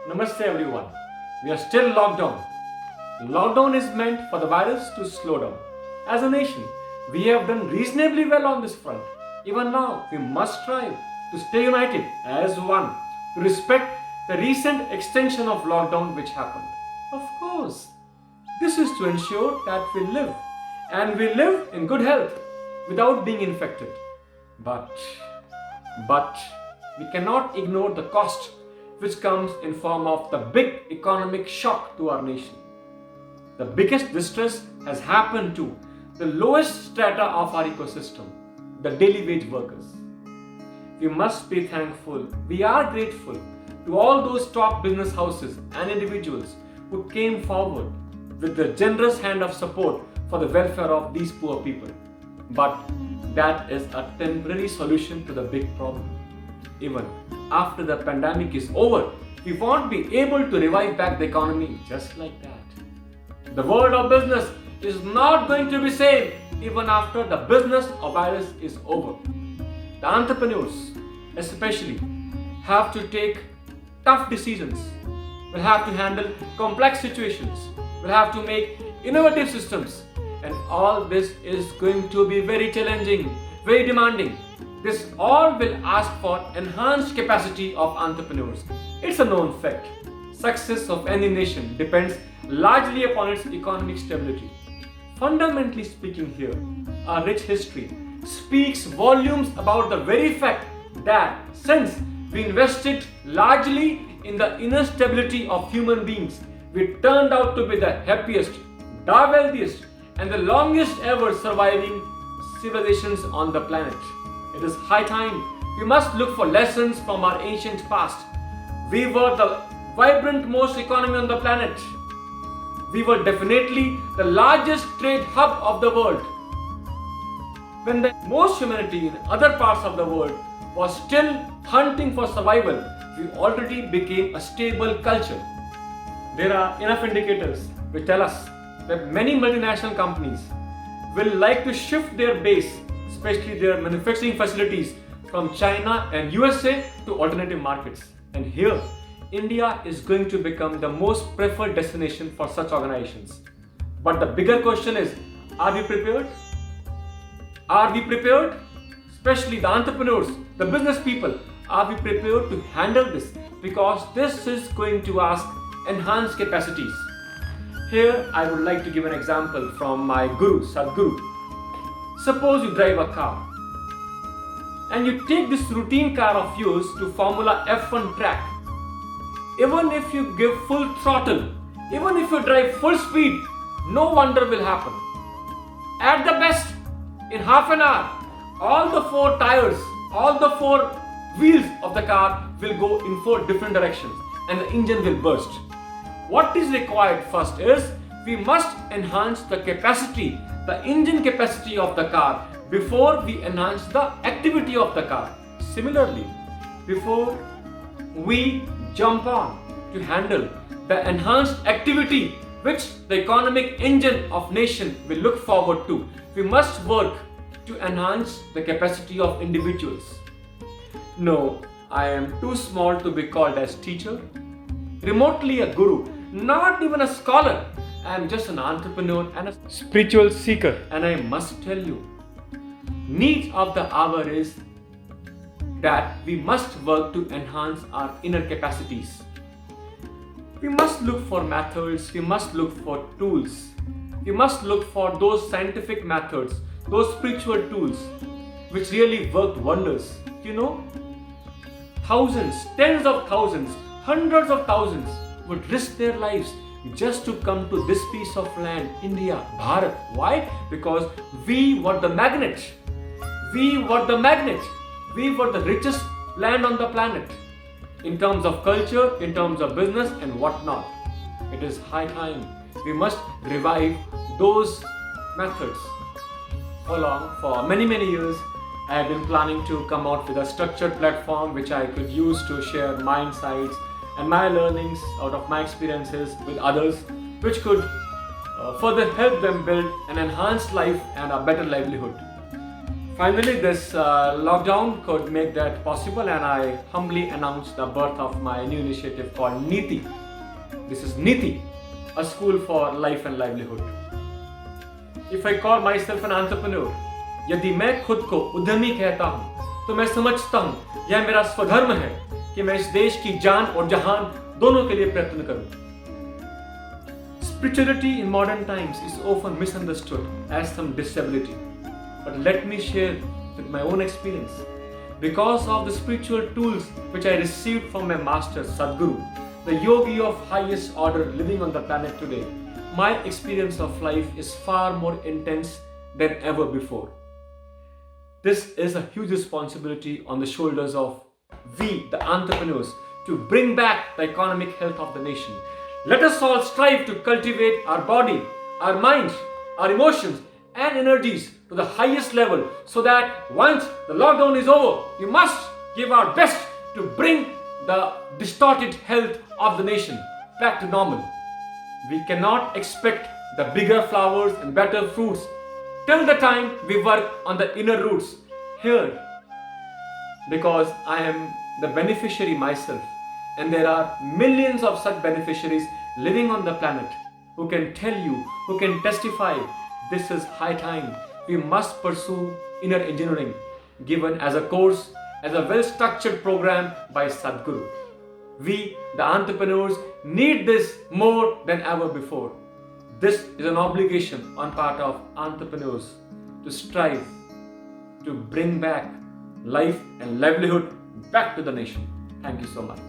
Namaste everyone. We are still locked down. Lockdown is meant for the virus to slow down. As a nation, we have done reasonably well on this front. Even now, we must strive to stay united as one, to respect the recent extension of lockdown which happened. Of course, this is to ensure that we live, and we live in good health without being infected. But we cannot ignore the cost which comes in form of the big economic shock to our nation. The biggest distress has happened to the lowest strata of our ecosystem, the daily wage workers. We must be thankful, we are grateful to all those top business houses and individuals who came forward with the generous hand of support for the welfare of these poor people. But that is a temporary solution to the big problem. Even after the pandemic is over, we won't be able to revive back the economy just like that. The world of business is not going to be same even after the business of virus is over. The entrepreneurs especially have to take tough decisions, will have to handle complex situations, will have to make innovative systems, and all this is going to be very challenging, very demanding. This all will ask for enhanced capacity of entrepreneurs. It's a known fact. Success of any nation depends largely upon its economic stability. Fundamentally speaking here, our rich history speaks volumes about the very fact that since we invested largely in the inner stability of human beings, we turned out to be the happiest, the wealthiest, and the longest ever surviving civilizations on the planet. It is high time we must look for lessons from our ancient past. We were the vibrant most economy on the planet. We were definitely the largest trade hub of the world. When the most humanity in other parts of the world was still hunting for survival, we already became a stable culture. There are enough indicators which tell us that many multinational companies will like to shift their base, especially their manufacturing facilities, from China and USA to alternative markets. And here, India is going to become the most preferred destination for such organizations. But the bigger question is, are we prepared? Are we prepared? Especially the entrepreneurs, the business people, are we prepared to handle this? Because this is going to ask enhanced capacities. Here, I would like to give an example from my guru, Sadhguru. Suppose you drive a car and you take this routine car of yours to Formula F1 track. Even if you give full throttle, even if you drive full speed, no wonder will happen. At the best, in half an hour, all the four tires, all the four wheels of the car will go in four different directions and the engine will burst. What is required first is we must enhance the capacity, the engine capacity of the car before we enhance the activity of the car. Similarly, before we jump on to handle the enhanced activity which the economic engine of nation will look forward to, we must work to enhance the capacity of individuals. No, I am too small to be called as teacher, remotely a guru, not even a scholar. I am just an entrepreneur and a spiritual seeker, and I must tell you, need of the hour is that we must work to enhance our inner capacities. We must look for methods, we must look for tools, we must look for those scientific methods, those spiritual tools which really worked wonders. You know, thousands, tens of thousands, hundreds of thousands would risk their lives just to come to this piece of land, India, Bharat. Why? Because we were the magnet. We were the magnet. We were the richest land on the planet in terms of culture, in terms of business and whatnot. It is high time we must revive those methods. For many years, I have been planning to come out with a structured platform which I could use to share my insights and my learnings out of my experiences with others, which could further help them build an enhanced life and a better livelihood. Finally, this lockdown could make that possible, and I humbly announce the birth of my new initiative called Niti. This is Niti, a school for life and livelihood. If I call myself an entrepreneur, यदि मैं खुद को उद्यमी कहता हूं, तो मैं समझता हूं यह मेरा स्वधर्म है कि मैं इस देश की जान और जहान दोनों के लिए प्रयत्न करूं. Spirituality in modern times is often misunderstood as some disability. But let me share with my own experience. Because of the spiritual tools which I received from my master Sadguru, the yogi of highest order living on the planet today, my experience of life is far more intense than ever before. This is a huge responsibility on the shoulders of we, the entrepreneurs, to bring back the economic health of the nation. Let us all strive to cultivate our body, our minds, our emotions and energies to the highest level, so that once the lockdown is over, we must give our best to bring the distorted health of the nation back to normal. We cannot expect the bigger flowers and better fruits till the time we work on the inner roots here, because I am the beneficiary myself, and there are millions of such beneficiaries living on the planet who can tell you, who can testify, this is high time. We must pursue inner engineering, given as a course, as a well-structured program by Sadguru. We, the entrepreneurs, need this more than ever before. This is an obligation on part of entrepreneurs to strive to bring back life and livelihood back to the nation. Thank you so much.